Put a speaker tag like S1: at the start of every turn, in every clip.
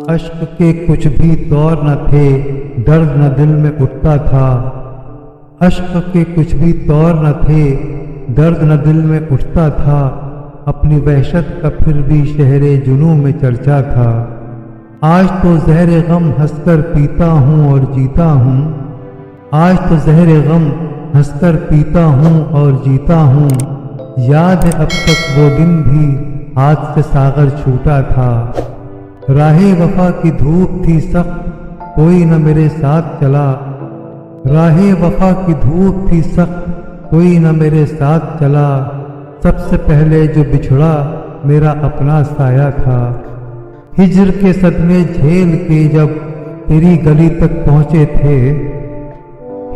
S1: اشک کے کچھ بھی طور نہ تھے، درد نہ دل میں اٹھتا تھا۔ اشک کے کچھ بھی طور نہ تھے، درد نہ دل میں اٹھتا تھا۔ اپنی وحشت کا پھر بھی شہر جنوں میں چرچا تھا۔ آج تو زہر غم ہنس کر پیتا ہوں اور جیتا ہوں، آج تو زہر غم ہنس کر پیتا ہوں اور جیتا ہوں۔ یاد ہے اب تک وہ دن بھی ہاتھ سے ساغر چھوٹا تھا۔ راہ وفا کی دھوپ تھی سخت، کوئی نہ میرے ساتھ چلا۔ راہ وفا کی دھوپ تھی سخت، کوئی نہ میرے ساتھ چلا۔ سب سے پہلے جو بچھڑا میرا اپنا سایہ تھا۔ ہجر کے صدمے جھیل کے جب تیری گلی تک پہنچے تھے،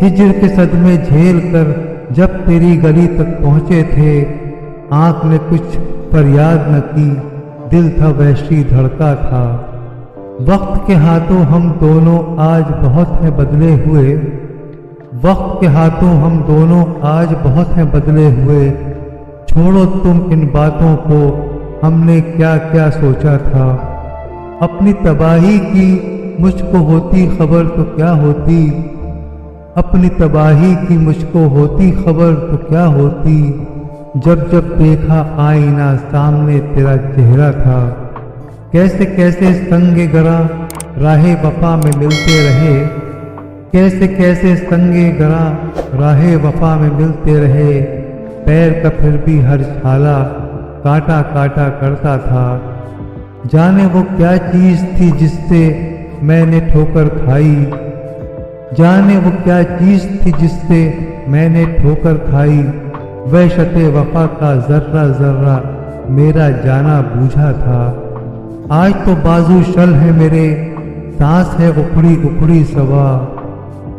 S1: ہجر کے صدمے جھیل کر جب تیری گلی تک پہنچے تھے، آنکھ نے کچھ فریاد نہ کی، دل تھا وحشی دھڑکا تھا۔ وقت کے ہاتھوں ہم دونوں آج بہت ہیں بدلے ہوئے، وقت کے ہاتھوں ہم دونوں آج بہت ہیں بدلے ہوئے۔ چھوڑو تم ان باتوں کو، ہم نے کیا کیا سوچا تھا۔ اپنی تباہی کی مجھ کو ہوتی خبر تو کیا ہوتی، اپنی تباہی کی مجھ کو ہوتی خبر تو کیا ہوتی۔ جب جب دیکھا آئینہ سامنے تیرا چہرہ تھا۔ کیسے کیسے سنگ گراں راہ وفا میں ملتے رہے، کیسے کیسے سنگ گراں راہ وفا میں ملتے رہے۔ پیر کا پھر بھی ہر چھالا کاٹا کاٹا کرتا تھا۔ جانے وہ کیا چیز تھی جس سے میں نے ٹھوکر کھائی، جانے وہ کیا چیز تھی جس سے میں نے ٹھوکر کھائی۔ وحشت وفا کا ذرہ ذرہ میرا جانا بوجھا تھا۔ آج تو بازو شل ہے میرے، سانس ہے اکھڑی اکھڑی سوا۔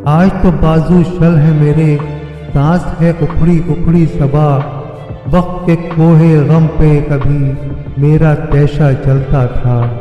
S1: آج تو بازو شل ہے میرے، سانس ہے اکھڑی اکھڑی صبا۔ وقت کے کوہ غم پہ کبھی میرا تیشہ چلتا تھا۔